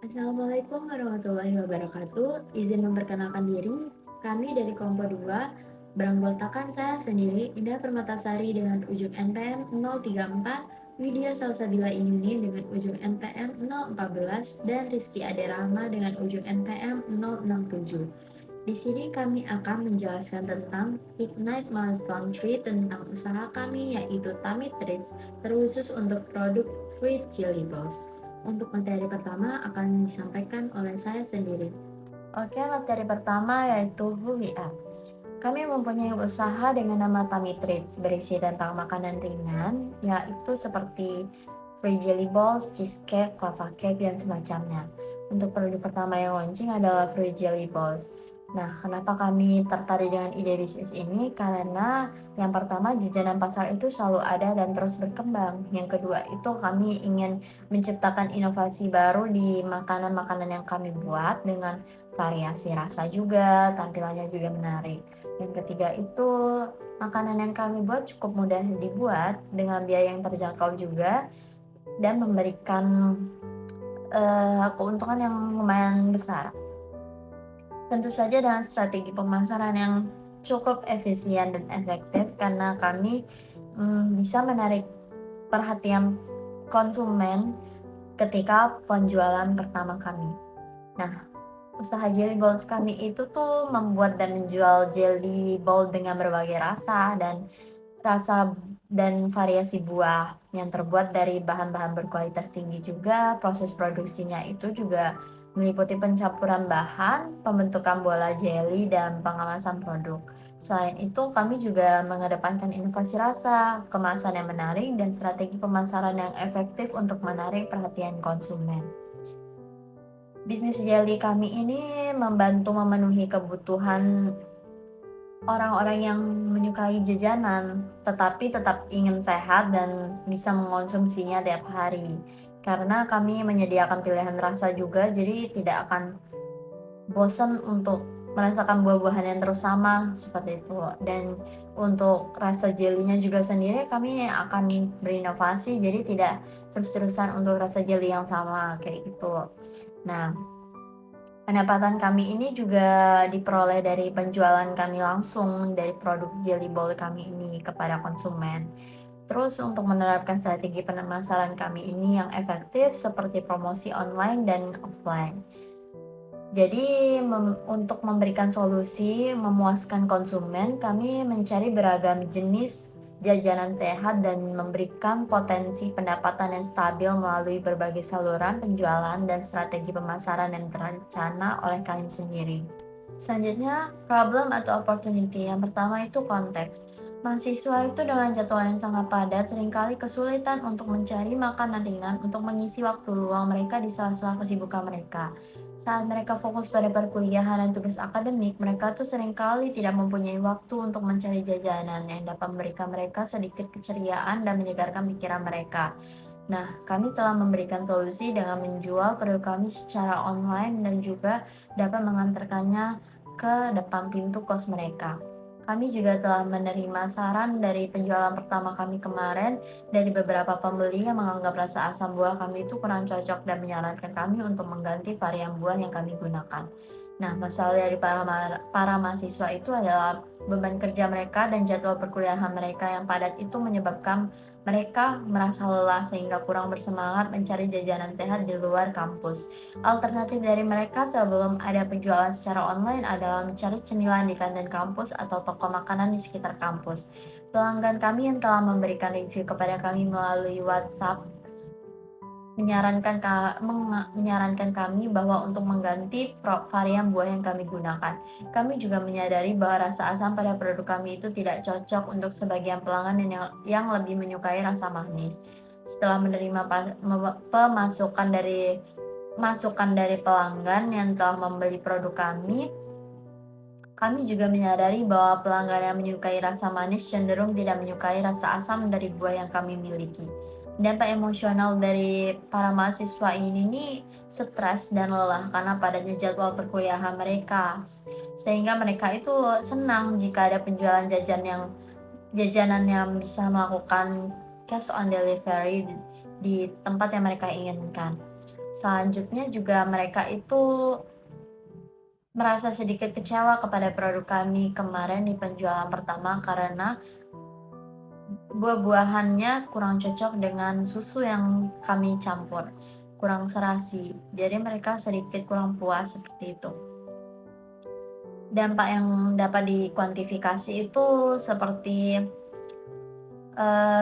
Assalamualaikum warahmatullahi wabarakatuh. Izin memperkenalkan diri, kami dari kelompok 2 beranggotakan saya sendiri, Indah Permatasari dengan ujung NPM 034, Widya Salsabila Inyuni dengan ujung NPM 014, dan Rizky Ade Rahma dengan ujung NPM 067. Di sini kami akan menjelaskan tentang Ignite Malas Country tentang usaha kami yaitu Tummy Treats terkhusus untuk produk Fruit Jelly Balls. Untuk materi pertama akan disampaikan oleh saya sendiri. Oke, materi pertama yaitu Who We Are. Kami mempunyai usaha dengan nama Tummy Treats berisi tentang makanan ringan, yaitu seperti free jelly balls, cheesecake, lava cake, dan semacamnya. Untuk produk pertama yang launching adalah free jelly balls. Nah, kenapa kami tertarik dengan ide bisnis ini? Karena yang pertama, jajanan pasar itu selalu ada dan terus berkembang. Yang kedua, itu kami ingin menciptakan inovasi baru di makanan-makanan yang kami buat dengan variasi rasa juga, tampilannya juga menarik. Yang ketiga itu, makanan yang kami buat cukup mudah dibuat dengan biaya yang terjangkau juga dan memberikan keuntungan yang lumayan besar. Tentu saja dengan strategi pemasaran yang cukup efisien dan efektif karena kami bisa menarik perhatian konsumen ketika penjualan pertama kami. Nah, usaha jelly balls kami itu tuh membuat dan menjual jelly ball dengan berbagai rasa dan variasi buah yang terbuat dari bahan-bahan berkualitas tinggi juga. Proses produksinya itu juga meliputi pencampuran bahan, pembentukan bola jelly, dan pengawasan produk. Selain itu, kami juga mengedepankan inovasi rasa, kemasan yang menarik, dan strategi pemasaran yang efektif untuk menarik perhatian konsumen. Bisnis jelly kami ini membantu memenuhi kebutuhan orang-orang yang menyukai jajanan, tetapi tetap ingin sehat dan bisa mengonsumsinya tiap hari. Karena kami menyediakan pilihan rasa juga, jadi tidak akan bosan untuk merasakan buah-buahan yang terus sama seperti itu. Dan untuk rasa jelinya juga sendiri kami akan berinovasi, jadi tidak terus-terusan untuk rasa jeli yang sama kayak gitu. Nah, pendapatan kami ini juga diperoleh dari penjualan kami langsung dari produk jelly ball kami ini kepada konsumen. Terus untuk menerapkan strategi pemasaran kami ini yang efektif seperti promosi online dan offline. Jadi untuk memberikan solusi memuaskan konsumen, kami mencari beragam jenis jajanan sehat dan memberikan potensi pendapatan yang stabil melalui berbagai saluran penjualan dan strategi pemasaran yang terencana oleh kami sendiri. Selanjutnya, problem atau opportunity. Yang pertama itu konteks. Mahasiswa itu dengan jadwal yang sangat padat seringkali kesulitan untuk mencari makanan ringan untuk mengisi waktu luang mereka di sela-sela kesibukan mereka. Saat mereka fokus pada perkuliahan dan tugas akademik, mereka tuh seringkali tidak mempunyai waktu untuk mencari jajanan yang dapat memberikan mereka sedikit keceriaan dan menyegarkan pikiran mereka. Nah, kami telah memberikan solusi dengan menjual produk kami secara online dan juga dapat mengantarkannya ke depan pintu kos mereka. Kami juga telah menerima saran dari penjualan pertama kami kemarin dari beberapa pembeli yang menganggap rasa asam buah kami itu kurang cocok dan menyarankan kami untuk mengganti varian buah yang kami gunakan. Nah, masalah dari para mahasiswa itu adalah beban kerja mereka dan jadwal perkuliahan mereka yang padat itu menyebabkan mereka merasa lelah sehingga kurang bersemangat mencari jajanan sehat di luar kampus. Alternatif dari mereka sebelum ada penjualan secara online adalah mencari cemilan di kantin kampus atau toko makanan di sekitar kampus. Pelanggan kami yang telah memberikan review kepada kami melalui WhatsApp menyarankan kami bahwa untuk mengganti varian buah yang kami gunakan. Kami juga menyadari bahwa rasa asam pada produk kami itu tidak cocok untuk sebagian pelanggan yang lebih menyukai rasa manis. Setelah menerima masukan dari pelanggan yang telah membeli produk kami juga menyadari bahwa pelanggan yang menyukai rasa manis cenderung tidak menyukai rasa asam dari buah yang kami miliki. Dampak emosional dari para mahasiswa ini nih stres dan lelah karena padatnya jadwal perkuliahan mereka. Sehingga mereka itu senang jika ada penjualan jajanan yang bisa melakukan cash on delivery di tempat yang mereka inginkan. Selanjutnya juga mereka itu merasa sedikit kecewa kepada produk kami kemarin di penjualan pertama karena buah-buahannya kurang cocok dengan susu yang kami campur, kurang serasi. Jadi mereka sedikit kurang puas seperti itu. Dampak yang dapat dikuantifikasi itu seperti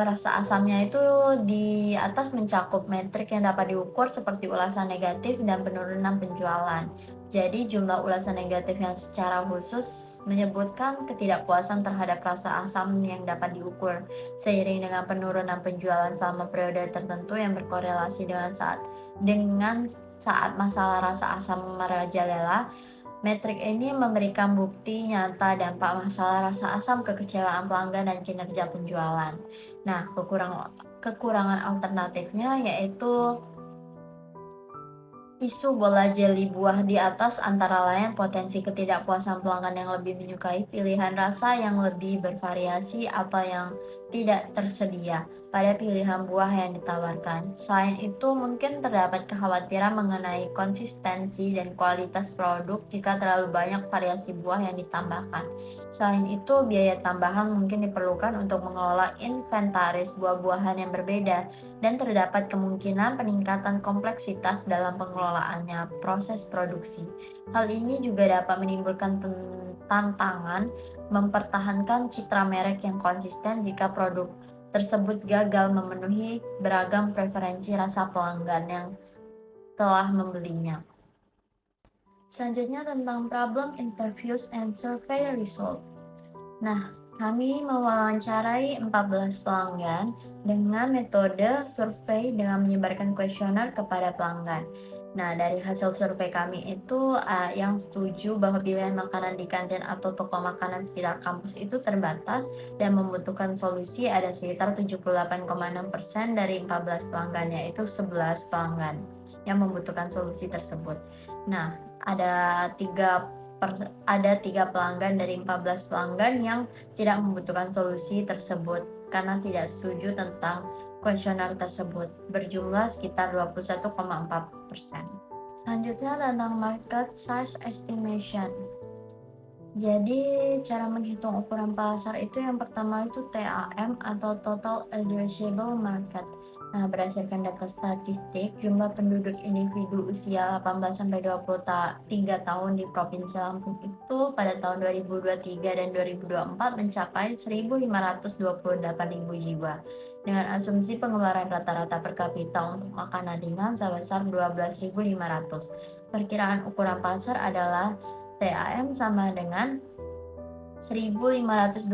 rasa asamnya itu di atas mencakup metrik yang dapat diukur seperti ulasan negatif dan penurunan penjualan. Jadi jumlah ulasan negatif yang secara khusus menyebutkan ketidakpuasan terhadap rasa asam yang dapat diukur, seiring dengan penurunan penjualan selama periode tertentu yang berkorelasi dengan saat masalah rasa asam merajalela. Metrik ini memberikan bukti nyata dampak masalah rasa asam, kekecewaan pelanggan, dan kinerja penjualan. Nah, kekurangan alternatifnya yaitu isu bola jeli buah di atas antara lain potensi ketidakpuasan pelanggan yang lebih menyukai pilihan rasa yang lebih bervariasi atau yang tidak tersedia pada pilihan buah yang ditawarkan. Selain itu, mungkin terdapat kekhawatiran mengenai konsistensi dan kualitas produk jika terlalu banyak variasi buah yang ditambahkan. Selain itu, biaya tambahan mungkin diperlukan untuk mengelola inventaris buah-buahan yang berbeda dan terdapat kemungkinan peningkatan kompleksitas dalam pengelolaannya proses produksi. Hal ini juga dapat menimbulkan tantangan mempertahankan citra merek yang konsisten jika produk tersebut gagal memenuhi beragam preferensi rasa pelanggan yang telah membelinya. Selanjutnya tentang problem interviews and survey result. Nah, kami mewawancarai 14 pelanggan dengan metode survei dengan menyebarkan kuesioner kepada pelanggan. Nah, dari hasil survei kami itu yang setuju bahwa pilihan makanan di kantin atau toko makanan sekitar kampus itu terbatas dan membutuhkan solusi ada sekitar 78,6% dari 14 pelanggan, yaitu 11 pelanggan yang membutuhkan solusi tersebut. Nah, ada tiga pelanggan dari 14 pelanggan yang tidak membutuhkan solusi tersebut karena tidak setuju tentang kuesioner tersebut, berjumlah sekitar 21,4%. Selanjutnya tentang market size estimation. Jadi cara menghitung ukuran pasar itu yang pertama itu TAM atau Total Addressable Market. Nah, berdasarkan data statistik, jumlah penduduk individu usia 18-23 tahun di Provinsi Lampung itu pada tahun 2023 dan 2024 mencapai 1.528.000 jiwa. Dengan asumsi pengeluaran rata-rata per kapita untuk makanan ringan sebesar 12.500. Perkiraan ukuran pasar adalah TAM sama dengan 1.528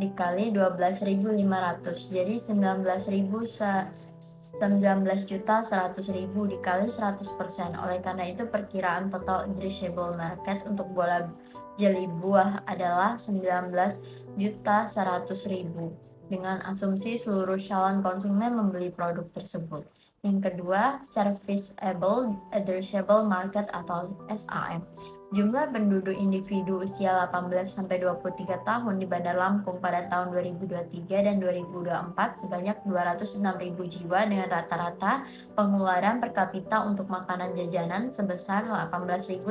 dikali 12.500, jadi 19.100.000 dikali 100%. Oleh karena itu perkiraan total addressable market untuk bola jeli buah adalah 19.100.000 dengan asumsi seluruh calon konsumen membeli produk tersebut. Yang kedua, serviceable addressable market atau SAM. Jumlah penduduk individu usia 18-23 tahun di Bandar Lampung pada tahun 2023 dan 2024 sebanyak 206.000 jiwa dengan rata-rata pengeluaran per kapita untuk makanan jajanan sebesar 18.300.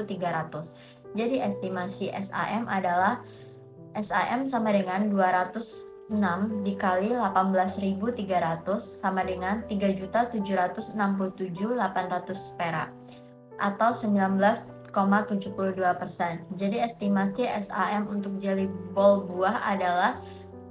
Jadi estimasi SAM adalah SAM sama dengan 206 dikali 18.300 sama dengan 3.767.800 perak atau 19,72%. Jadi estimasi SAM untuk jeli bol buah adalah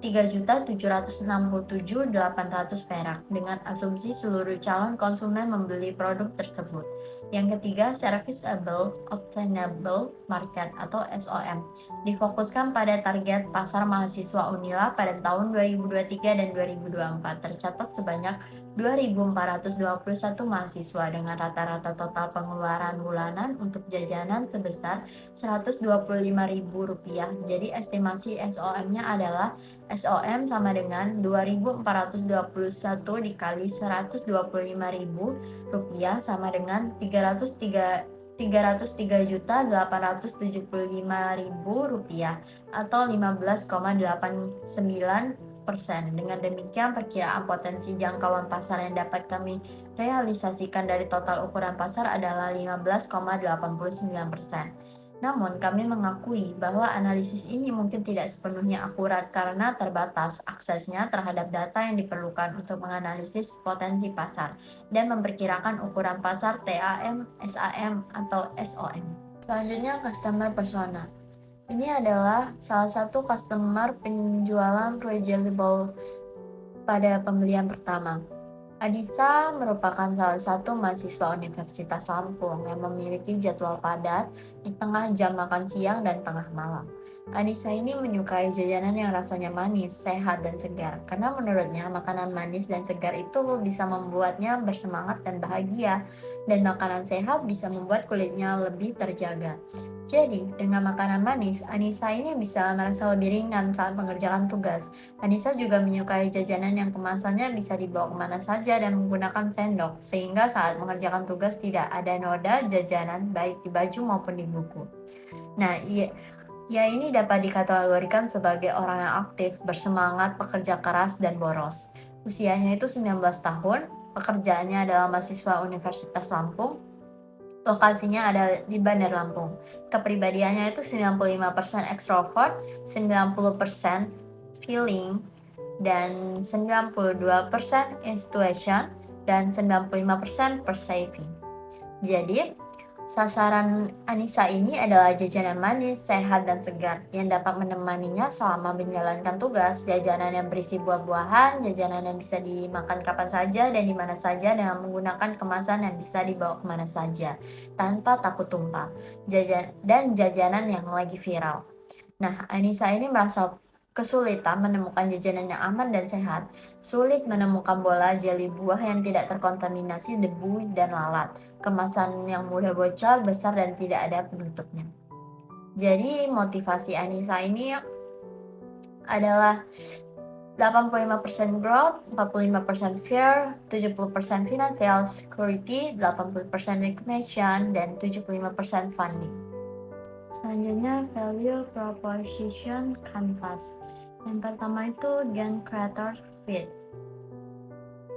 3.767.800 perak dengan asumsi seluruh calon konsumen membeli produk tersebut. Yang ketiga, serviceable obtainable market atau SOM. Difokuskan pada target pasar mahasiswa Unila pada tahun 2023 dan 2024. Tercatat sebanyak 2.421 mahasiswa dengan rata-rata total pengeluaran bulanan untuk jajanan sebesar Rp125.000. Jadi estimasi SOM-nya adalah SOM sama dengan 2.421 dikali Rp125.000 sama dengan Rp303.875.000 atau 15,89 Dengan demikian, perkiraan potensi jangkauan pasar yang dapat kami realisasikan dari total ukuran pasar adalah 15,89%. Namun, kami mengakui bahwa analisis ini mungkin tidak sepenuhnya akurat karena terbatas aksesnya terhadap data yang diperlukan untuk menganalisis potensi pasar dan memperkirakan ukuran pasar TAM, SAM, atau SOM. Selanjutnya, customer persona. Ini adalah salah satu customer penjualan Fruit Jelly Bowl pada pembelian pertama. Adisa merupakan salah satu mahasiswa Universitas Lampung yang memiliki jadwal padat di tengah jam makan siang dan tengah malam. Anissa ini menyukai jajanan yang rasanya manis, sehat, dan segar karena menurutnya makanan manis dan segar itu bisa membuatnya bersemangat dan bahagia, dan makanan sehat bisa membuat kulitnya lebih terjaga. Jadi, dengan makanan manis, Anissa ini bisa merasa lebih ringan saat mengerjakan tugas. Anissa juga menyukai jajanan yang kemasannya bisa dibawa kemana saja dan menggunakan sendok, sehingga saat mengerjakan tugas tidak ada noda jajanan baik di baju maupun di buku. Nah, ia ini dapat dikategorikan sebagai orang yang aktif, bersemangat, pekerja keras, dan boros. Usianya itu 19 tahun, pekerjaannya adalah mahasiswa Universitas Lampung, lokasinya ada di Bandar Lampung. Kepribadiannya itu 95% extrovert, 90% feeling, dan 92% intuition, dan 95% perceiving. Jadi, sasaran Anissa ini adalah jajanan manis, sehat, dan segar yang dapat menemaninya selama menjalankan tugas. Jajanan yang berisi buah-buahan, jajanan yang bisa dimakan kapan saja dan di mana saja dengan menggunakan kemasan yang bisa dibawa kemana saja tanpa takut tumpah. Dan jajanan yang lagi viral. Nah, Anissa ini merasa kesulitan menemukan jajanan yang aman dan sehat. Sulit menemukan bola jeli buah yang tidak terkontaminasi debu dan lalat. Kemasan yang mudah bocor, besar, dan tidak ada penutupnya. Jadi motivasi Anissa ini adalah 85% growth, 45% fear, 70% financial security, 80% recognition, dan 75% funding. Selanjutnya, value proposition canvas. Yang pertama itu gain creator fit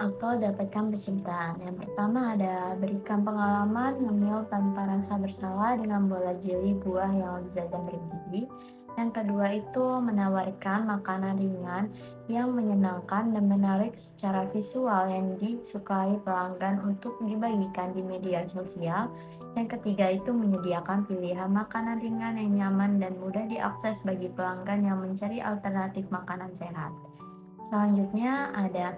atau dapatkan penciptaan. Yang pertama ada berikan pengalaman ngemil tanpa rasa bersalah dengan bola jeli buah yang lezat dan bergizi. Yang kedua itu menawarkan makanan ringan yang menyenangkan dan menarik secara visual yang disukai pelanggan untuk dibagikan di media sosial. Yang ketiga itu menyediakan pilihan makanan ringan yang nyaman dan mudah diakses bagi pelanggan yang mencari alternatif makanan sehat. Selanjutnya ada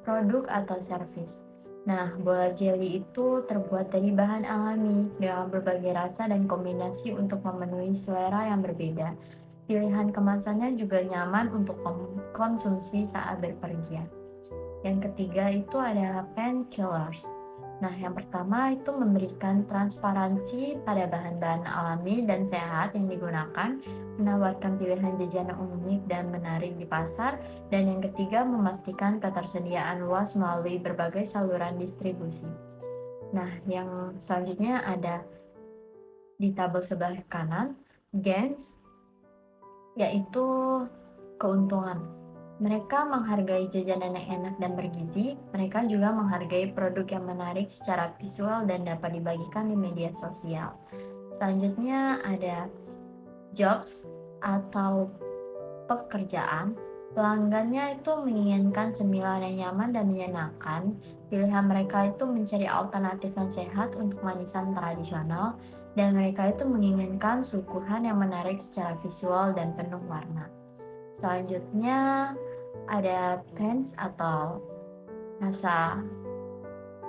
produk atau service. Nah, bola jelly itu terbuat dari bahan alami dengan berbagai rasa dan kombinasi untuk memenuhi selera yang berbeda. Pilihan kemasannya juga nyaman untuk konsumsi saat berpergian. Yang ketiga itu ada painkillers. Nah, yang pertama itu memberikan transparansi pada bahan-bahan alami dan sehat yang digunakan, menawarkan pilihan jajanan unik dan menarik di pasar, dan yang ketiga memastikan ketersediaan luas melalui berbagai saluran distribusi. Nah, yang selanjutnya ada di tabel sebelah kanan, gains, yaitu keuntungan. Mereka menghargai jajanan yang enak dan bergizi. Mereka juga menghargai produk yang menarik secara visual dan dapat dibagikan di media sosial. Selanjutnya ada jobs atau pekerjaan. Pelanggannya itu menginginkan cemilan yang nyaman dan menyenangkan. Pilihan mereka itu mencari alternatif yang sehat untuk manisan tradisional, dan mereka itu menginginkan suguhan yang menarik secara visual dan penuh warna. Selanjutnya ada pains atau rasa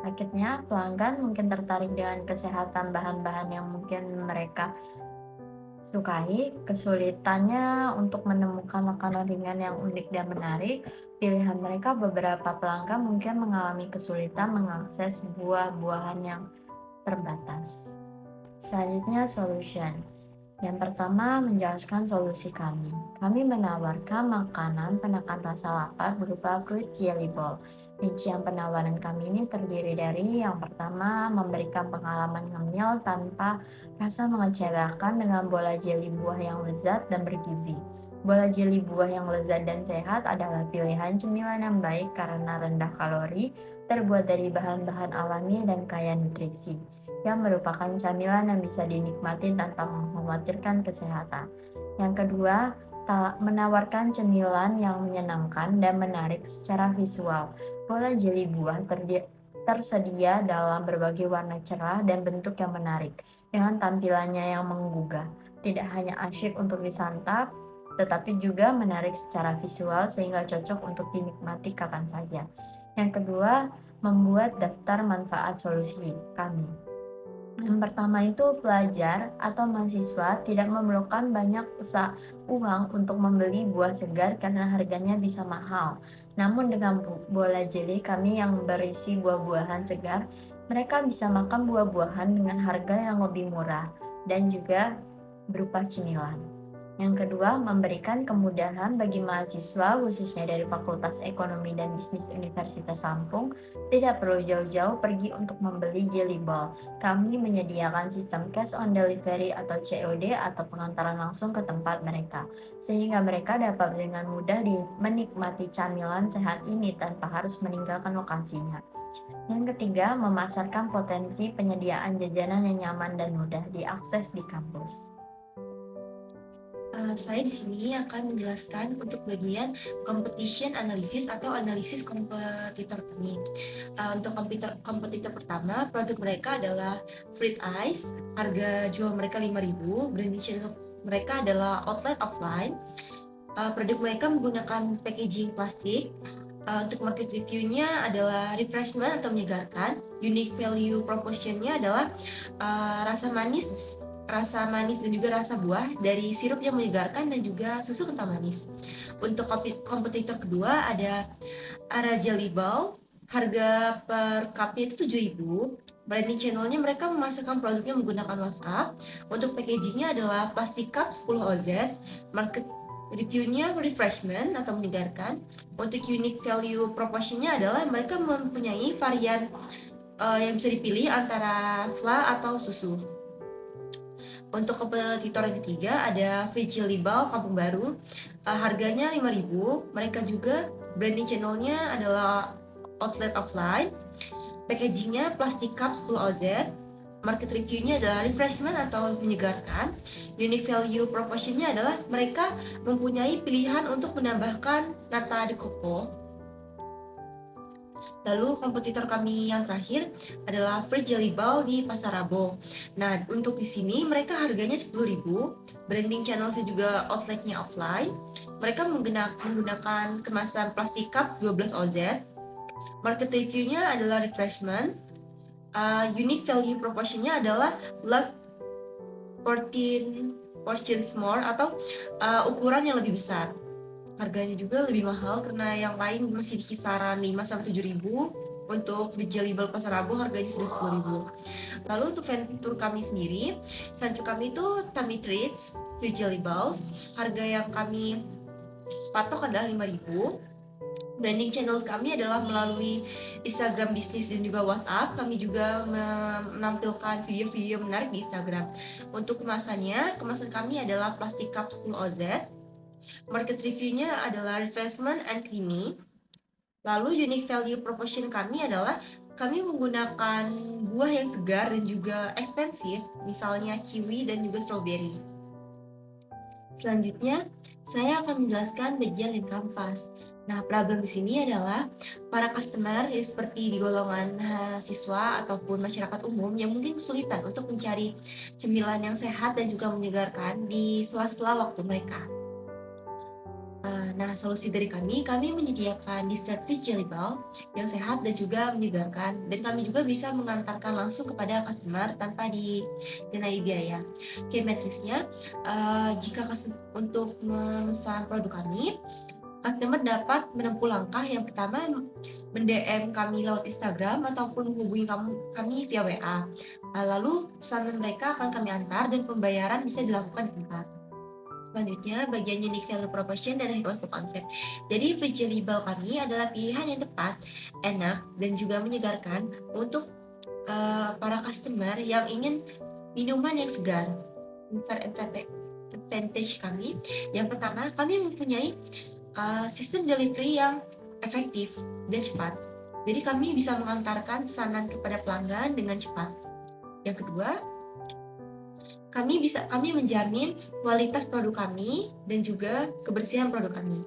sakitnya. Pelanggan mungkin tertarik dengan kesehatan bahan-bahan yang mungkin mereka sukai. Kesulitannya untuk menemukan makanan ringan yang unik dan menarik. Pilihan mereka, beberapa pelanggan mungkin mengalami kesulitan mengakses buah-buahan yang terbatas. Selanjutnya solution. Yang pertama, menjelaskan solusi kami. Kami menawarkan makanan penekan rasa lapar berupa fruit jelly bowl. Rincian penawaran kami ini terdiri dari yang pertama, memberikan pengalaman ngemil tanpa rasa mengecewakan dengan bola jelly buah yang lezat dan bergizi. Bola jeli buah yang lezat dan sehat adalah pilihan cemilan yang baik karena rendah kalori, terbuat dari bahan-bahan alami dan kaya nutrisi, yang merupakan camilan yang bisa dinikmati tanpa mengkhawatirkan kesehatan. Yang kedua, menawarkan cemilan yang menyenangkan dan menarik secara visual. Bola jeli buah tersedia dalam berbagai warna cerah dan bentuk yang menarik, dengan tampilannya yang menggugah. Tidak hanya asyik untuk disantap, tetapi juga menarik secara visual sehingga cocok untuk dinikmati kapan saja. Yang kedua, membuat daftar manfaat solusi kami. Yang pertama itu pelajar atau mahasiswa tidak memerlukan banyak uang untuk membeli buah segar karena harganya bisa mahal. Namun dengan bola jeli kami yang berisi buah-buahan segar, mereka bisa makan buah-buahan dengan harga yang lebih murah dan juga berupa cemilan. Yang kedua, memberikan kemudahan bagi mahasiswa, khususnya dari Fakultas Ekonomi dan Bisnis Universitas Lampung, tidak perlu jauh-jauh pergi untuk membeli jelly ball. Kami menyediakan sistem cash on delivery atau COD atau pengantaran langsung ke tempat mereka, sehingga mereka dapat dengan mudah menikmati camilan sehat ini tanpa harus meninggalkan lokasinya. Yang ketiga, memasarkan potensi penyediaan jajanan yang nyaman dan mudah diakses di kampus. Saya di sini akan menjelaskan untuk bagian competition analysis atau analisis kompetitor kami. Untuk kompetitor pertama, produk mereka adalah Fruit Ice, harga jual mereka 5.000, branding channel mereka adalah outlet offline. Produk mereka menggunakan packaging plastik. Untuk market review-nya adalah refreshment atau menyegarkan. Unique value proposition-nya adalah rasa manis dan juga rasa buah dari sirup yang menyegarkan dan juga susu kental manis. Untuk kompetitor kedua ada Araja Libal, harga per cupnya itu 7.000. Branding channelnya mereka memasarkan produknya menggunakan WhatsApp. Untuk packagingnya adalah plastik cup 10 OZ. Market reviewnya refreshment atau menyegarkan. Untuk unique value propositionnya adalah mereka mempunyai varian yang bisa dipilih antara fla atau susu. Untuk kompetitor yang ketiga ada Frigil Libal Kampung Baru, harganya 5.000. Mereka juga branding channelnya adalah outlet offline. Packagingnya plastik cup 10 OZ. Market reviewnya adalah refreshment atau menyegarkan. Unique value propositionnya adalah mereka mempunyai pilihan untuk menambahkan nata de coco. Lalu kompetitor kami yang terakhir adalah Fruit Jelly Ball di Pasar Rabo. Nah, untuk di sini mereka harganya 10.000, branding channelnya juga outletnya offline. Mereka menggunakan kemasan plastik cup 12 OZ. Market reviewnya adalah refreshment. Unique value propositionnya adalah luck 14 portions more atau ukuran yang lebih besar. Harganya juga lebih mahal karena yang lain masih di kisaran 5-7.000. Untuk di Jelibal Pasar Rabo harganya sudah 10.000. Lalu untuk venture kami sendiri, venture kami itu Tummy Treats, Free Jelly Balls. Harga yang kami patok adalah 5.000. Branding channels kami adalah melalui Instagram bisnis dan juga WhatsApp. Kami juga menampilkan video-video menarik di Instagram. Untuk kemasan kami adalah plastik cup 10 OZ. Market reviewnya adalah refreshment and creamy. Lalu unique value proposition kami adalah kami menggunakan buah yang segar dan juga ekspensif, misalnya kiwi dan juga strawberry. Selanjutnya, saya akan menjelaskan bagian lead canvas. Nah, problem di sini adalah para customer ya seperti di golongan siswa ataupun masyarakat umum yang mungkin kesulitan untuk mencari cemilan yang sehat dan juga menyegarkan di sela-sela waktu mereka. Nah, solusi dari kami menyediakan dessert Fruit Jelly Ball yang sehat dan juga menyegarkan, dan kami juga bisa mengantarkan langsung kepada customer tanpa dikenai biaya. Matriksnya, jika untuk memesan produk kami, customer dapat menempuh langkah yang pertama mend-DM kami lewat Instagram ataupun menghubungi kami via WA. Lalu pesanan mereka akan kami antar dan pembayaran bisa dilakukan di tempat. Selanjutnya, bagian unique value proposition dan high level concept. Jadi, free jelly ball kami adalah pilihan yang tepat, enak, dan juga menyegarkan untuk para customer yang ingin minuman yang segar, advantage kami. Yang pertama, kami mempunyai sistem delivery yang efektif dan cepat. Jadi kami bisa mengantarkan pesanan kepada pelanggan dengan cepat. Yang kedua, kami menjamin kualitas produk kami dan juga kebersihan produk kami.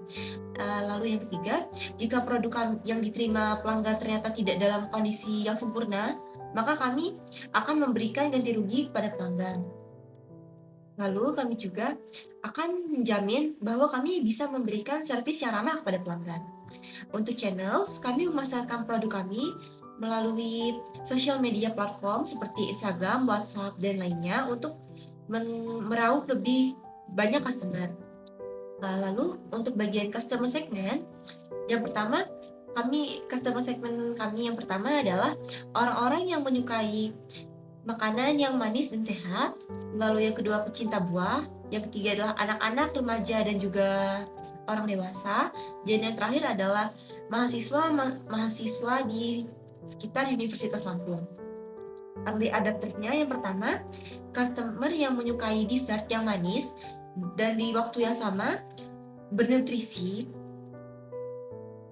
Lalu yang ketiga, jika produk yang diterima pelanggan ternyata tidak dalam kondisi yang sempurna, maka kami akan memberikan ganti rugi kepada pelanggan. Lalu kami juga akan menjamin bahwa kami bisa memberikan servis yang ramah kepada pelanggan. Untuk channels, kami memasarkan produk kami melalui social media platform seperti Instagram, WhatsApp, dan lainnya untuk meraup lebih banyak customer. Lalu untuk bagian customer segment, yang pertama customer segment kami yang pertama adalah orang-orang yang menyukai makanan yang manis dan sehat. Lalu yang kedua pecinta buah, yang ketiga adalah anak-anak, remaja dan juga orang dewasa, dan yang terakhir adalah mahasiswa di sekitar Universitas Lampung. Early adoptersnya yang pertama, customer yang menyukai dessert yang manis dan di waktu yang sama bernutrisi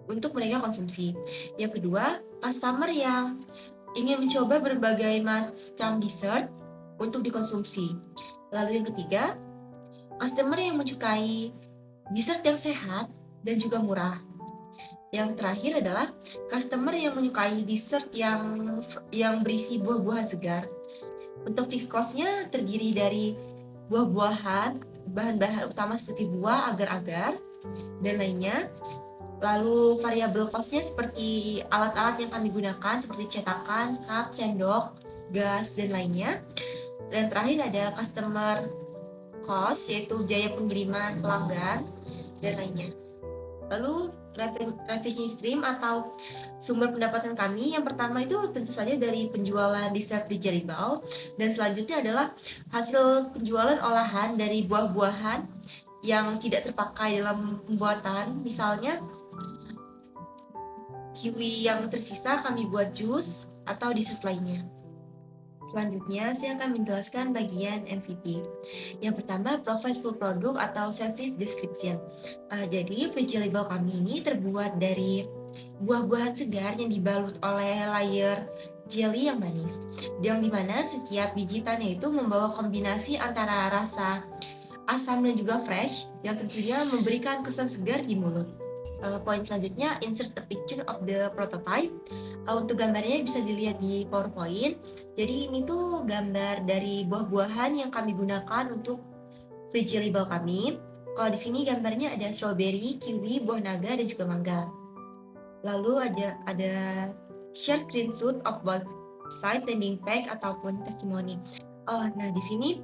untuk mereka konsumsi. Yang kedua, customer yang ingin mencoba berbagai macam dessert untuk dikonsumsi. Lalu yang ketiga, customer yang menyukai dessert yang sehat dan juga murah. Yang terakhir adalah customer yang menyukai dessert yang berisi buah-buahan segar. Untuk fixed cost-nya terdiri dari buah-buahan, bahan-bahan utama seperti buah, agar-agar, dan lainnya. Lalu variabel cost-nya seperti alat-alat yang kami gunakan seperti cetakan, cup, sendok, gas, dan lainnya. Dan terakhir ada customer cost, yaitu biaya pengiriman pelanggan, dan lainnya. Lalu revenue stream atau sumber pendapatan kami yang pertama itu tentu saja dari penjualan dessert di Jelibal, dan selanjutnya adalah hasil penjualan olahan dari buah-buahan yang tidak terpakai dalam pembuatan, misalnya kiwi yang tersisa kami buat jus atau dessert lainnya. Selanjutnya, saya akan menjelaskan bagian MVP. Yang pertama, provide full product atau service description. Jadi, free label kami ini terbuat dari buah-buahan segar yang dibalut oleh layer jelly yang manis, yang dimana setiap gigitannya itu membawa kombinasi antara rasa asam dan juga fresh, yang tentunya memberikan kesan segar di mulut. Poin selanjutnya, insert a picture of the prototype. Untuk gambarnya bisa dilihat di PowerPoint. Jadi ini tuh gambar dari buah-buahan yang kami gunakan untuk free label kami. Kalau di sini gambarnya ada strawberry, kiwi, buah naga, dan juga mangga. Lalu ada share screenshot of website, landing page, ataupun testimoni. Nah di sini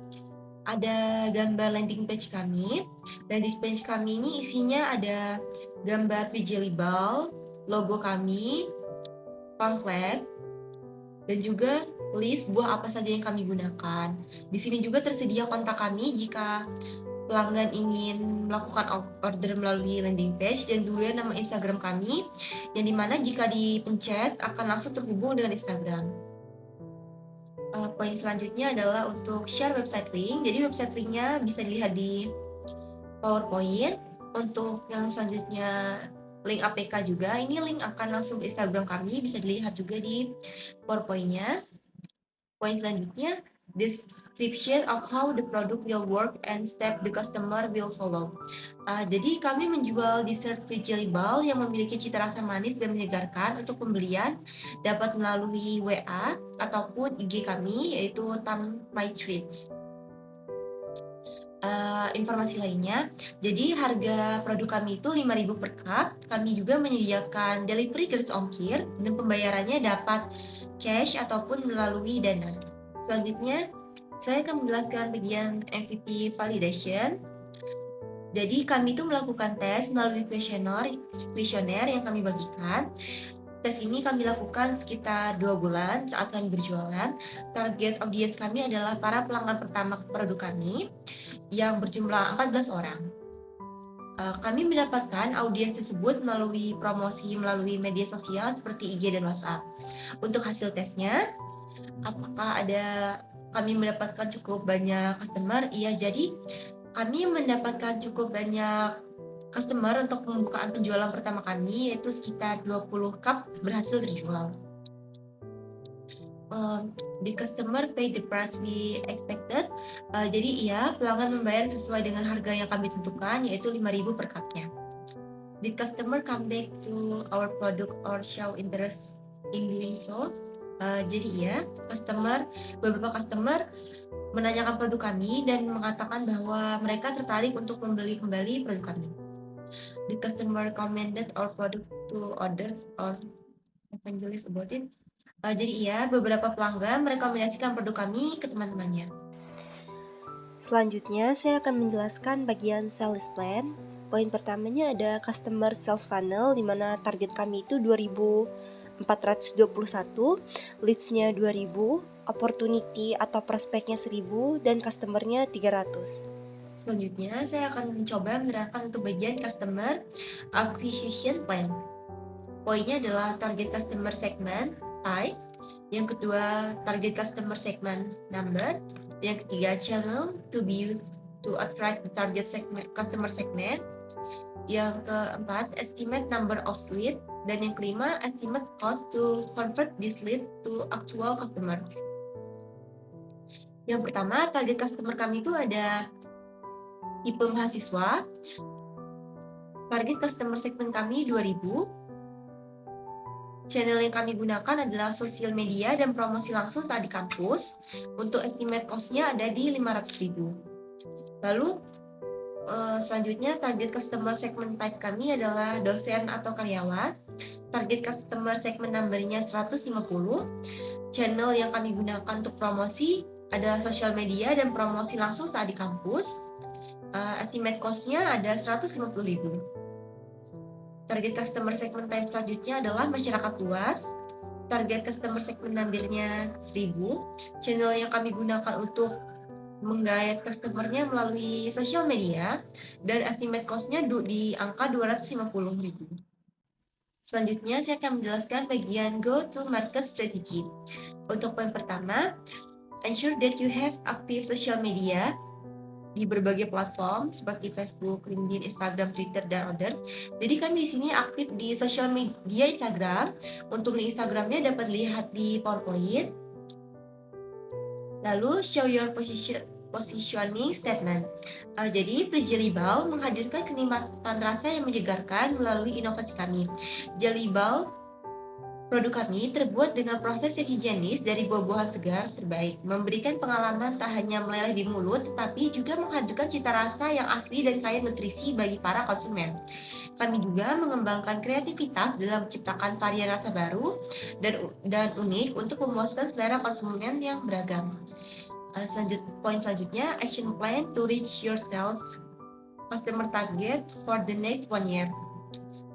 ada gambar landing page kami, dan di page kami ini isinya ada gambar Vigilibal, logo kami, pamflet, dan juga list buah apa saja yang kami gunakan. Di sini juga tersedia kontak kami jika pelanggan ingin melakukan order melalui landing page, dan juga nama Instagram kami, yang dimana jika dipencet akan langsung terhubung dengan Instagram. Poin selanjutnya adalah untuk share website link. Jadi website linknya bisa dilihat di PowerPoint. Untuk yang selanjutnya link APK juga, ini link akan langsung ke Instagram kami, bisa dilihat juga di PowerPoint-nya. Poin selanjutnya, description of how the product will work and step the customer will follow. Jadi kami menjual dessert free jelly ball yang memiliki cita rasa manis dan menyegarkan. Untuk pembelian dapat melalui WA ataupun IG kami, yaitu Tam My Treats. Informasi lainnya, jadi harga produk kami itu 5.000 per cup. Kami juga menyediakan delivery gratis ongkir, dan pembayarannya dapat cash ataupun melalui Dana. Selanjutnya, saya akan menjelaskan bagian MVP validation. Jadi kami itu melakukan tes melalui kuesioner yang kami bagikan. Tes ini kami lakukan sekitar 2 bulan saat kami berjualan. Target audiens kami adalah para pelanggan pertama produk kami yang berjumlah 14 orang. Kami mendapatkan audiens tersebut melalui promosi melalui media sosial seperti IG dan WhatsApp. Untuk hasil tesnya, apakah kami mendapatkan cukup banyak customer? Iya, jadi kami mendapatkan cukup banyak customer untuk pembukaan penjualan pertama kami, yaitu sekitar 20 cup berhasil terjual. The customer pay the price we expected. Jadi iya, pelanggan membayar sesuai dengan harga yang kami tentukan, yaitu 5.000 per cupnya. Did customer come back to our product or show interest in doing so? Jadi iya, beberapa customer menanyakan produk kami dan mengatakan bahwa mereka tertarik untuk membeli kembali produk kami. Did customer recommended our product to others or evangelist about it? Jadi iya, beberapa pelanggan merekomendasikan produk kami ke teman-temannya. Selanjutnya, saya akan menjelaskan bagian sales plan. Poin pertamanya ada customer sales funnel, di mana target kami itu 2.421, leads-nya 2.000, opportunity atau prospeknya 1.000, dan customer-nya 300. Selanjutnya, saya akan mencoba menerangkan untuk bagian customer acquisition plan. Poinnya adalah target customer segment, type. Yang kedua, target customer segment, number. Yang ketiga, channel to be used to attract the target customer segment. Yang keempat, estimate number of lead. Dan yang kelima, estimate cost to convert this lead to actual customer. Yang pertama, target customer kami itu ada tipe mahasiswa. Target customer segment kami 2.000. Channel yang kami gunakan adalah sosial media dan promosi langsung saat di kampus. Untuk estimate cost-nya ada di 500.000. Lalu selanjutnya target customer segment type kami adalah dosen atau karyawan. Target customer segment number-nya 150. Channel yang kami gunakan untuk promosi adalah sosial media dan promosi langsung saat di kampus. Estimate cost-nya ada 150.000. Target customer segment type selanjutnya adalah masyarakat luas. Target customer segment number-nya 1.000. Channel yang kami gunakan untuk menggait customer-nya melalui sosial media dan estimate cost-nya di angka 250.000. Selanjutnya saya akan menjelaskan bagian go to market strategy. Untuk poin pertama, ensure that you have active social media di berbagai platform seperti Facebook, LinkedIn, Instagram, Twitter, dan others. Jadi kami di sini aktif di social media Instagram. Untuk di Instagramnya dapat lihat di PowerPoint. Lalu show your positioning statement. Jadi Free Jelly Ball menghadirkan kenikmatan rasa yang menyegarkan melalui inovasi kami. Jelly Ball produk kami terbuat dengan proses yang higienis dari buah-buahan segar terbaik, memberikan pengalaman tak hanya meleleh di mulut, tetapi juga menghadirkan cita rasa yang asli dan kaya nutrisi bagi para konsumen. Kami juga mengembangkan kreativitas dalam menciptakan varian rasa baru dan unik untuk memuaskan selera konsumen yang beragam. Poin selanjutnya, action plan to reach your sales customer target for the next 1 year.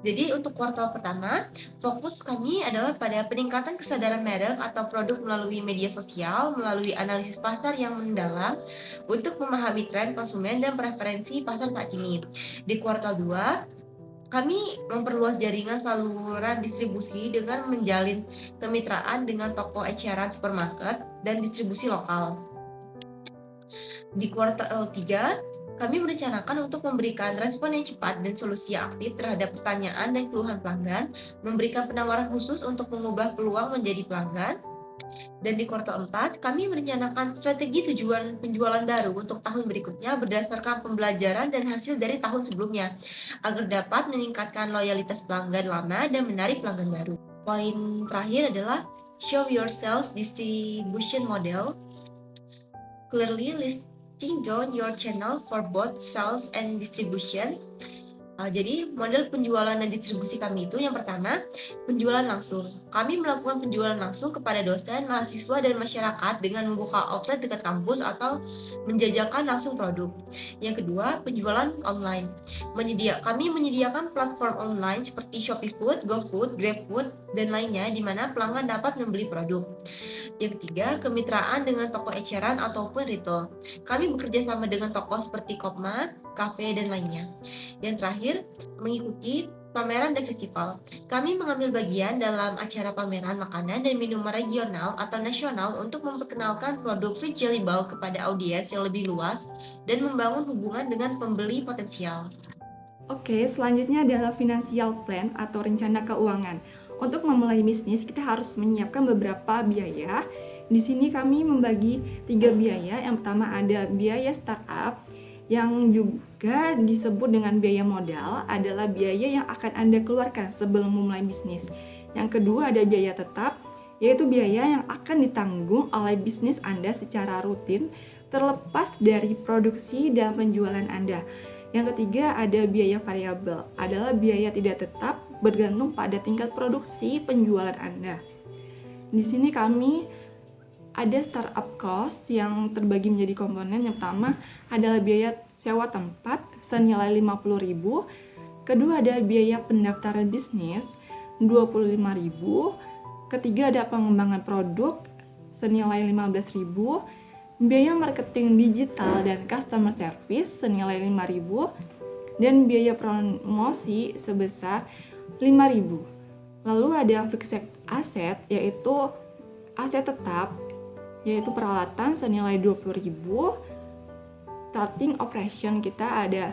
Jadi untuk kuartal pertama, fokus kami adalah pada peningkatan kesadaran merek atau produk melalui media sosial, melalui analisis pasar yang mendalam untuk memahami tren konsumen dan preferensi pasar saat ini. Di kuartal 2, kami memperluas jaringan saluran distribusi dengan menjalin kemitraan dengan toko eceran supermarket dan distribusi lokal. Di kuartal 3, kami merencanakan untuk memberikan respon yang cepat dan solusi yang aktif terhadap pertanyaan dan keluhan pelanggan, memberikan penawaran khusus untuk mengubah peluang menjadi pelanggan. Dan di kuartal 4, kami merencanakan strategi tujuan penjualan baru untuk tahun berikutnya berdasarkan pembelajaran dan hasil dari tahun sebelumnya, agar dapat meningkatkan loyalitas pelanggan lama dan menarik pelanggan baru. Poin terakhir adalah show your sales distribution model. Clearly listing down your channel for both sales and distribution. Jadi model penjualan dan distribusi kami itu yang pertama, penjualan langsung. Kami melakukan penjualan langsung kepada dosen, mahasiswa, dan masyarakat dengan membuka outlet dekat kampus atau menjajakan langsung produk. Yang kedua, penjualan online. Kami menyediakan platform online seperti Shopee Food, GoFood, GrabFood, dan lainnya di mana pelanggan dapat membeli produk. Yang ketiga, kemitraan dengan toko eceran ataupun retail. Kami bekerja sama dengan toko seperti Kopma, Cafe, dan lainnya. Yang terakhir, mengikuti pameran dan festival. Kami mengambil bagian dalam acara pameran makanan dan minuman regional atau nasional untuk memperkenalkan produk Fruit Jelly Bowl kepada audiens yang lebih luas dan membangun hubungan dengan pembeli potensial. Oke, selanjutnya adalah financial plan atau rencana keuangan. Untuk memulai bisnis, kita harus menyiapkan beberapa biaya. Di sini kami membagi 3 biaya. Yang pertama ada biaya startup, yang juga disebut dengan biaya modal, adalah biaya yang akan Anda keluarkan sebelum memulai bisnis. Yang kedua ada biaya tetap, yaitu biaya yang akan ditanggung oleh bisnis Anda secara rutin, terlepas dari produksi dan penjualan Anda. Yang ketiga ada biaya variabel, adalah biaya tidak tetap bergantung pada tingkat produksi penjualan Anda. Di sini kami ada startup cost yang terbagi menjadi komponen. Yang pertama adalah biaya sewa tempat senilai 50.000. Kedua ada biaya pendaftaran bisnis 25.000. Ketiga ada pengembangan produk senilai 15.000. Biaya marketing digital dan customer service senilai 5.000 dan biaya promosi sebesar 5.000. Lalu ada fixed asset, yaitu aset tetap, yaitu peralatan senilai 20.000. Starting operation kita ada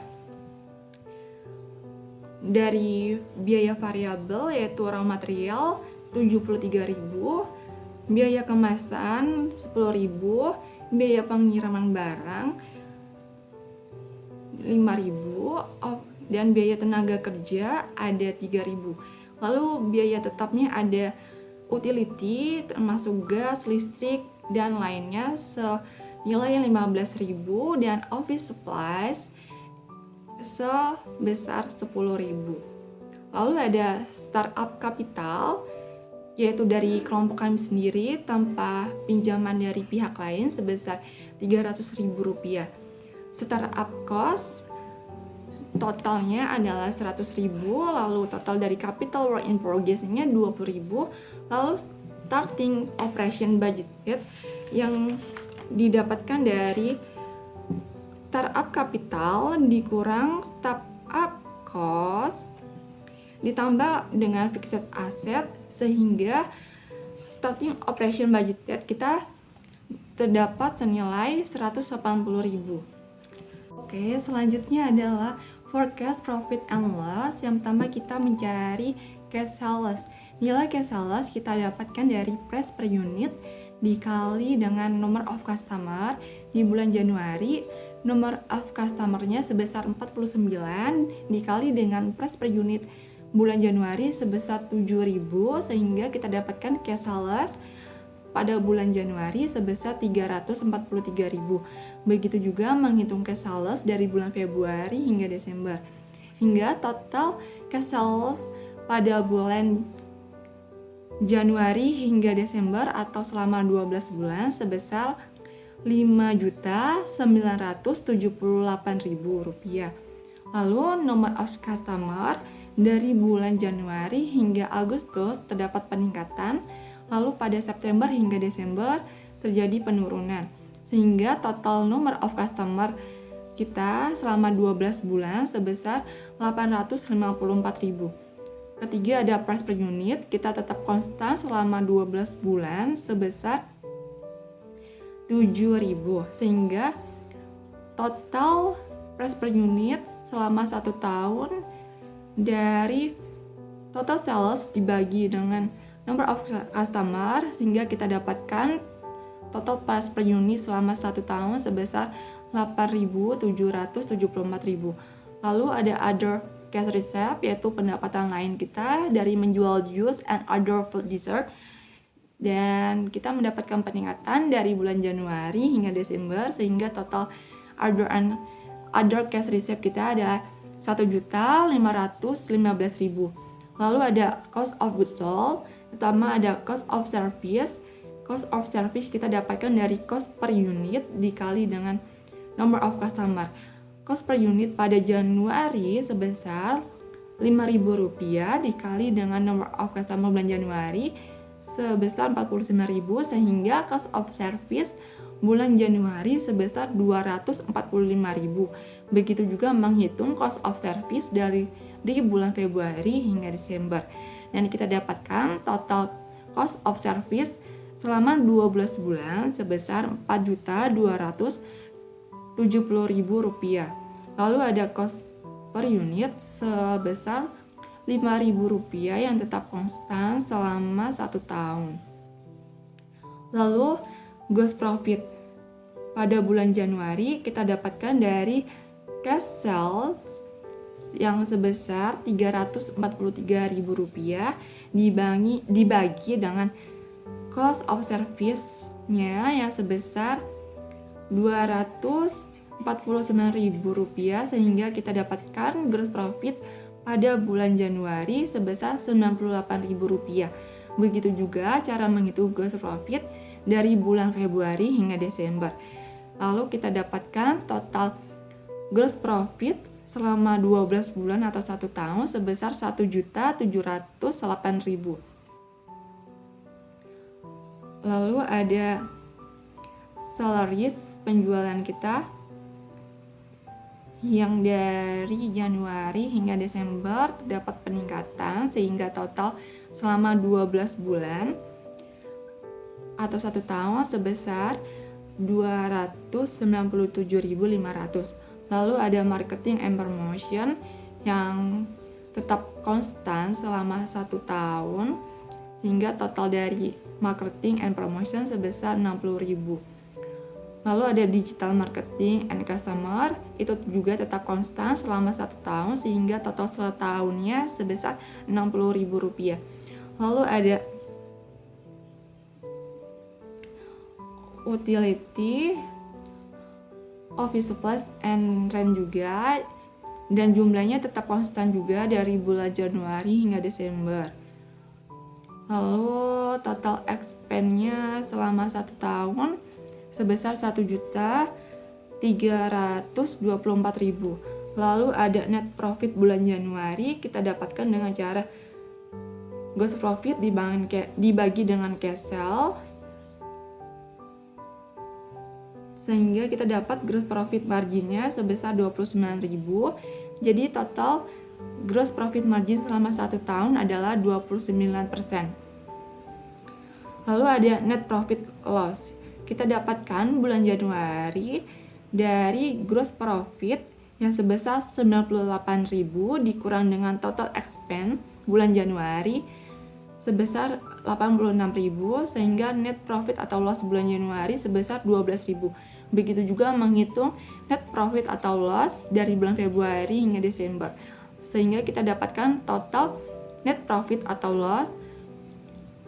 dari biaya variabel, yaitu raw material 73.000, biaya kemasan 10.000, biaya pengiriman barang 5.000, dan biaya tenaga kerja ada 3.000. Lalu biaya tetapnya ada utility termasuk gas, listrik, dan lainnya senilai 15.000 dan office supplies sebesar 10.000. Lalu ada startup capital, yaitu dari kelompok kami sendiri tanpa pinjaman dari pihak lain sebesar Rp300.000. Startup cost totalnya adalah 100.000, lalu total dari capital work in progress-nya 20.000, lalu starting operation budget yang didapatkan dari startup capital dikurang startup cost ditambah dengan fixed asset, sehingga starting operation budget kita terdapat senilai 180.000. Oke, selanjutnya adalah forecast profit and loss. Yang pertama kita mencari cash sales. Nilai cash sales kita dapatkan dari price per unit dikali dengan number of customer. Di bulan Januari, number of customer-nya sebesar 49 dikali dengan price per unit bulan Januari sebesar 7.000, sehingga kita dapatkan cash sales pada bulan Januari sebesar 343.000. Begitu juga menghitung cash sales dari bulan Februari hingga Desember. Hingga total cash sales pada bulan Januari hingga Desember atau selama 12 bulan sebesar Rp5.978.000. Lalu number of customer dari bulan Januari hingga Agustus terdapat peningkatan, lalu pada September hingga Desember terjadi penurunan, sehingga total number of customer kita selama 12 bulan sebesar 854.000. Ketiga ada price per unit, kita tetap konstan selama 12 bulan sebesar 7.000, sehingga total price per unit selama 1 tahun dari total sales dibagi dengan number of customer, sehingga kita dapatkan total price per unit selama 1 tahun sebesar 8.774.000. Lalu ada other cash reserve, yaitu pendapatan lain kita dari menjual juice and other food dessert, dan kita mendapatkan peningkatan dari bulan Januari hingga Desember, sehingga total other cash reserve kita ada 1.515.000. Lalu ada cost of goods sold, pertama ada cost of service. Cost of service kita dapatkan dari cost per unit dikali dengan number of customer. Cost per unit pada Januari sebesar Rp5.000 dikali dengan number of customer bulan Januari sebesar 49.000, sehingga cost of service bulan Januari sebesar 245.000. Begitu juga menghitung cost of service dari di bulan Februari hingga Desember. Dan kita dapatkan total cost of service selama 12 bulan sebesar Rp4.270.000. Lalu ada cost per unit sebesar Rp5.000 yang tetap konstan selama 1 tahun. Lalu gross profit pada bulan Januari kita dapatkan dari cash sales yang sebesar Rp343.000 dibagi dengan cost of service-nya yang sebesar Rp249.000 sehingga kita dapatkan gross profit pada bulan Januari sebesar Rp98.000. Begitu juga cara menghitung gross profit dari bulan Februari hingga Desember. Lalu kita dapatkan total gross profit selama 12 bulan atau 1 tahun sebesar Rp1.708.000. Lalu ada salaries penjualan kita yang dari Januari hingga Desember terdapat peningkatan sehingga total selama 12 bulan atau 1 tahun sebesar Rp297.500. Lalu ada marketing and promotion yang tetap konstan selama 1 tahun sehingga total dari marketing and promotion sebesar Rp60.000. Lalu ada digital marketing and customer, itu juga tetap konstan selama 1 tahun sehingga total setahunnya sebesar Rp60.000. Lalu ada utility, office supplies and rent juga, dan jumlahnya tetap konstan juga dari bulan Januari hingga Desember. Lalu total expense-nya selama 1 tahun sebesar Rp1.324.000. Lalu ada net profit bulan Januari kita dapatkan dengan cara gross profit dibagi dengan cash sales sehingga kita dapat gross profit marginnya sebesar Rp29.000. Jadi total gross profit margin selama 1 tahun adalah 29%. Lalu ada net profit loss. Kita dapatkan bulan Januari dari gross profit yang sebesar Rp98.000 dikurang dengan total expense bulan Januari sebesar Rp86.000 sehingga net profit atau loss bulan Januari sebesar Rp12.000. Begitu juga menghitung net profit atau loss dari bulan Februari hingga Desember sehingga kita dapatkan total net profit atau loss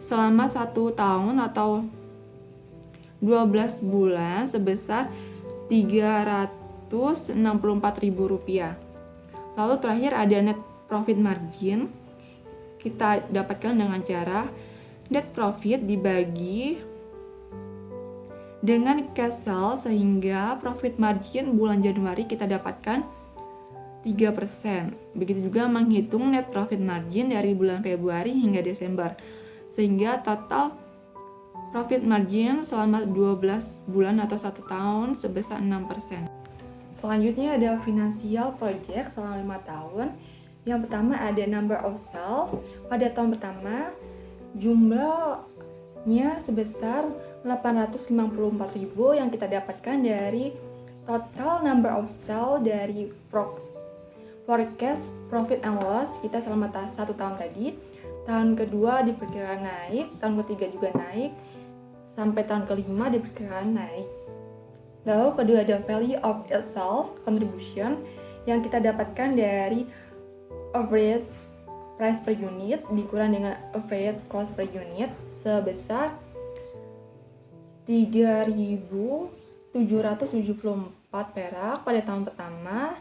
selama 1 tahun atau 12 bulan sebesar Rp364.000. Lalu terakhir ada net profit margin. Kita dapatkan dengan cara net profit dibagi dengan cash sales sehingga profit margin bulan Januari kita dapatkan 3%. Begitu juga menghitung net profit margin dari bulan Februari hingga Desember sehingga total profit margin selama 12 bulan atau 1 tahun sebesar 6%. Selanjutnya ada financial project selama 5 tahun. Yang pertama ada number of sales. Pada tahun pertama jumlahnya sebesar 854.000 yang kita dapatkan dari total number of sales dari forecast profit and loss kita selama 1 tahun tadi. Tahun kedua diperkirakan naik, tahun ketiga juga naik, sampai tahun kelima diperkirakan naik. Lalu kedua ada value of itself contribution yang kita dapatkan dari average price per unit dikurang dengan average cost per unit sebesar Rp3.774 perak pada tahun pertama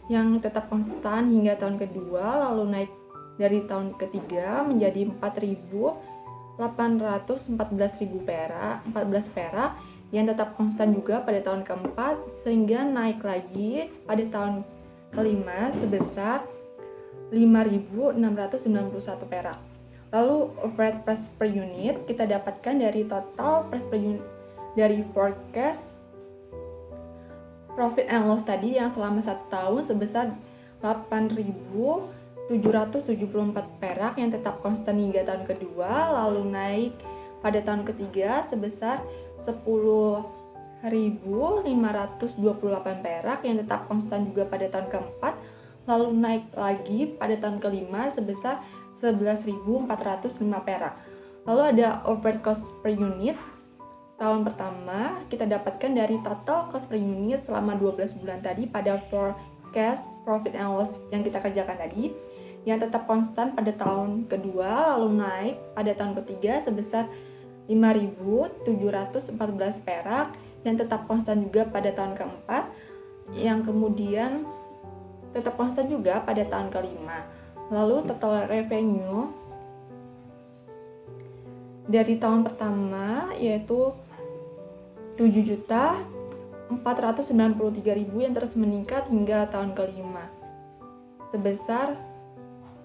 yang tetap konstan hingga tahun kedua, lalu naik dari tahun ketiga menjadi Rp4.814.000 perak yang tetap konstan juga pada tahun keempat sehingga naik lagi pada tahun kelima sebesar Rp5.691 perak. Lalu average price per unit kita dapatkan dari total price per unit dari forecast profit and loss tadi yang selama 1 tahun sebesar Rp8.691 774 perak yang tetap konstan hingga tahun kedua, lalu naik pada tahun ketiga sebesar 10.528 perak yang tetap konstan juga pada tahun keempat, lalu naik lagi pada tahun kelima sebesar 11.405 perak. Lalu ada overhead cost per unit. Tahun pertama kita dapatkan dari total cost per unit selama 12 bulan tadi pada forecast profit and loss yang kita kerjakan tadi, yang tetap konstan pada tahun kedua, lalu naik pada tahun ketiga sebesar 5.714 perak yang tetap konstan juga pada tahun keempat, yang kemudian tetap konstan juga pada tahun kelima. Lalu total revenue dari tahun pertama yaitu 7.493.000 yang terus meningkat hingga tahun kelima sebesar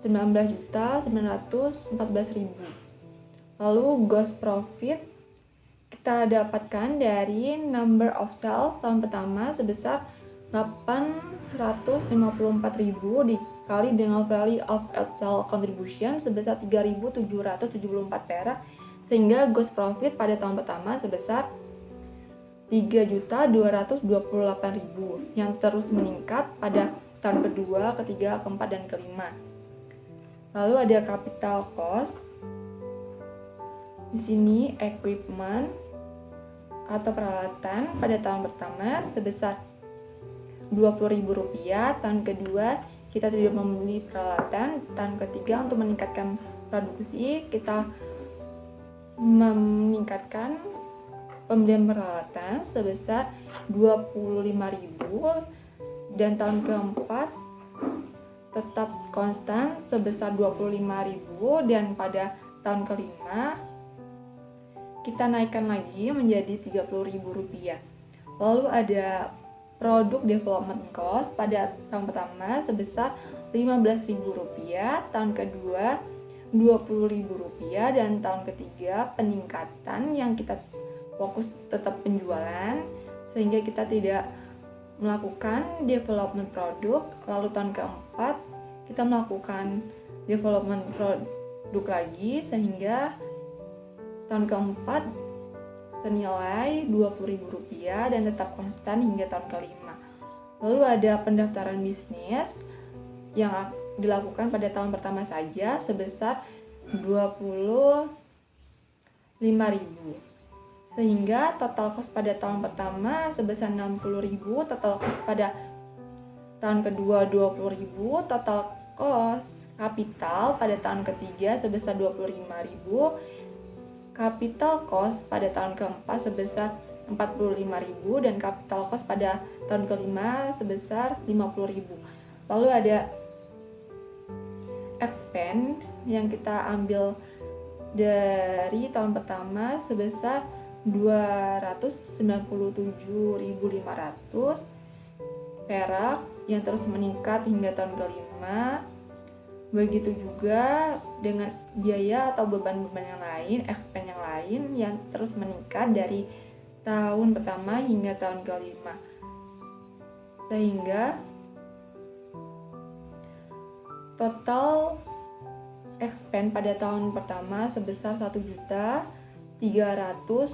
19.914.000. Lalu gross profit kita dapatkan dari number of sales tahun pertama sebesar 854.000 dikali dengan value of sale contribution sebesar 3.774 perak, sehingga gross profit pada tahun pertama sebesar 3.228.000 yang terus meningkat pada tahun kedua, ketiga, keempat, dan kelima. Lalu ada capital cost. Di sini equipment atau peralatan pada tahun pertama sebesar Rp20.000, tahun kedua kita tidak membeli peralatan, tahun ketiga untuk meningkatkan produksi kita meningkatkan pembelian peralatan sebesar Rp25.000, dan tahun keempat tetap konstan sebesar Rp25.000, dan pada tahun kelima kita naikkan lagi menjadi Rp30.000. Lalu ada product development cost pada tahun pertama sebesar Rp15.000, tahun kedua Rp20.000, dan tahun ketiga peningkatan yang kita fokus tetap penjualan sehingga kita tidak melakukan development produk. Lalu tahun keempat kita melakukan development produk lagi sehingga tahun keempat senilai Rp20.000 dan tetap konstan hingga tahun kelima. Lalu ada pendaftaran bisnis yang dilakukan pada tahun pertama saja sebesar Rp25.000, sehingga total cost pada tahun pertama sebesar Rp60.000, total cost pada tahun kedua Rp20.000, total cost kapital pada tahun ketiga sebesar Rp25.000, capital cost pada tahun keempat sebesar Rp45.000, dan capital cost pada tahun kelima sebesar Rp50.000. Lalu ada expense yang kita ambil dari tahun pertama sebesar Rp297.500 perak yang terus meningkat hingga tahun kelima. Begitu juga dengan biaya atau beban-beban yang lain, expense yang lain yang terus meningkat dari tahun pertama hingga tahun kelima. Sehingga total expense pada tahun pertama sebesar Rp1.384.000,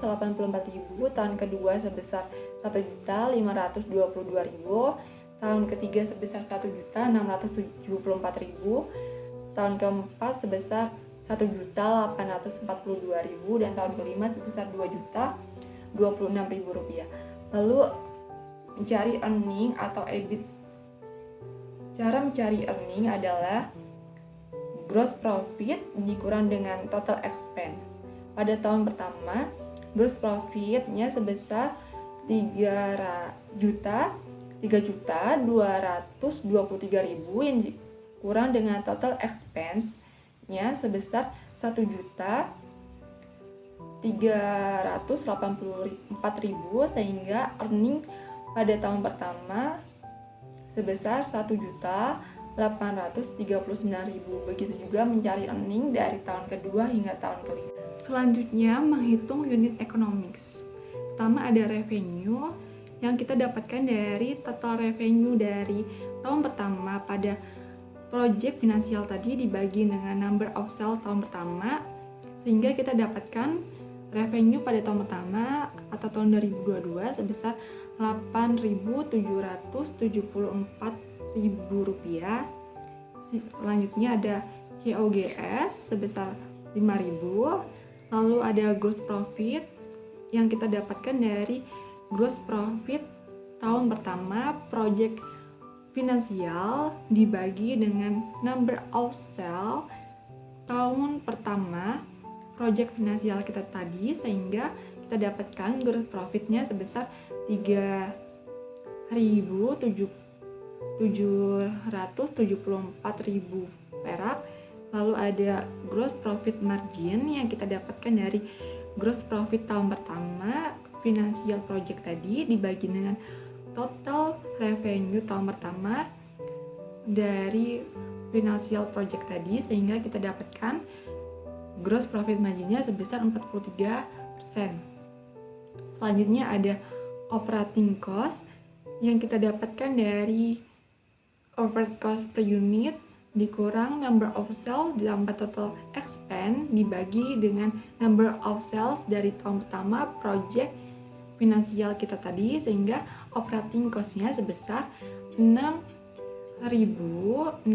tahun kedua sebesar Rp1.522.000, tahun ketiga sebesar Rp1.674.000, tahun keempat sebesar Rp1.842.000, dan tahun kelima sebesar Rp2.026.000. Lalu mencari earning atau EBIT. Cara mencari earning adalah gross profit dikurang dengan total expense. Pada tahun pertama, gross profit-nya sebesar Rp3.223.000 yang dikurang dengan total expense-nya sebesar Rp1.384.000, sehingga earning pada tahun pertama sebesar Rp1.839.000. Begitu juga mencari earning dari tahun kedua hingga tahun kelima. Selanjutnya menghitung unit economics. Pertama ada revenue yang kita dapatkan dari total revenue dari tahun pertama pada project finansial tadi dibagi dengan number of sale tahun pertama, sehingga kita dapatkan revenue pada tahun pertama atau tahun 2022 sebesar Rp8.774.000. Selanjutnya ada COGS sebesar 5.000. Lalu ada gross profit yang kita dapatkan dari gross profit tahun pertama project finansial dibagi dengan number of sale tahun pertama project finansial kita tadi, sehingga kita dapatkan gross profitnya sebesar 3.774.000 perak. Lalu ada gross profit margin yang kita dapatkan dari gross profit tahun pertama financial project tadi dibagi dengan total revenue tahun pertama dari financial project tadi, sehingga kita dapatkan gross profit marginnya sebesar 43%. Selanjutnya ada operating cost yang kita dapatkan dari overhead cost per unit dikurang number of sales ditambah total expense dibagi dengan number of sales dari tahun pertama project finansial kita tadi, sehingga operating cost-nya sebesar 6.620.000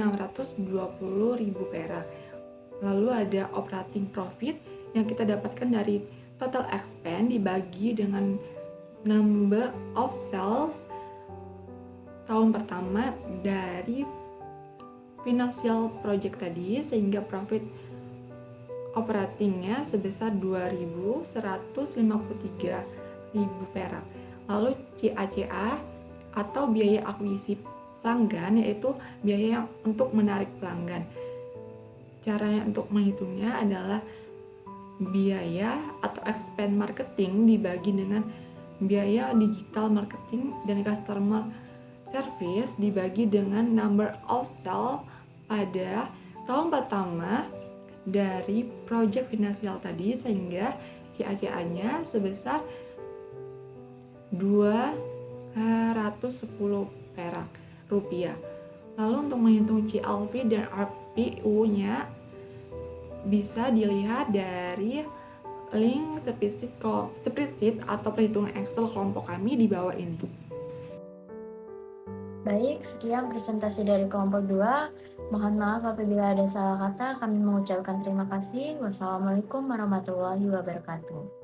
perak. Lalu ada operating profit yang kita dapatkan dari total expense dibagi dengan number of sales tahun pertama dari financial project tadi, sehingga profit operatingnya sebesar 2.153.000 perak. Lalu CACA atau biaya akuisisi pelanggan, yaitu biaya untuk menarik pelanggan. Caranya untuk menghitungnya adalah biaya atau expense marketing dibagi dengan biaya digital marketing dan customer service dibagi dengan number of sale pada tahun pertama dari project finansial tadi, sehingga CACA-nya sebesar 210 perak rupiah. Lalu untuk menghitung CLV dan RPU-nya bisa dilihat dari link spreadsheet atau perhitungan Excel kelompok kami di bawah ini. Baik, sekian presentasi dari kelompok 2. Mohon maaf apabila ada salah kata. Kami mengucapkan terima kasih. Wassalamualaikum warahmatullahi wabarakatuh.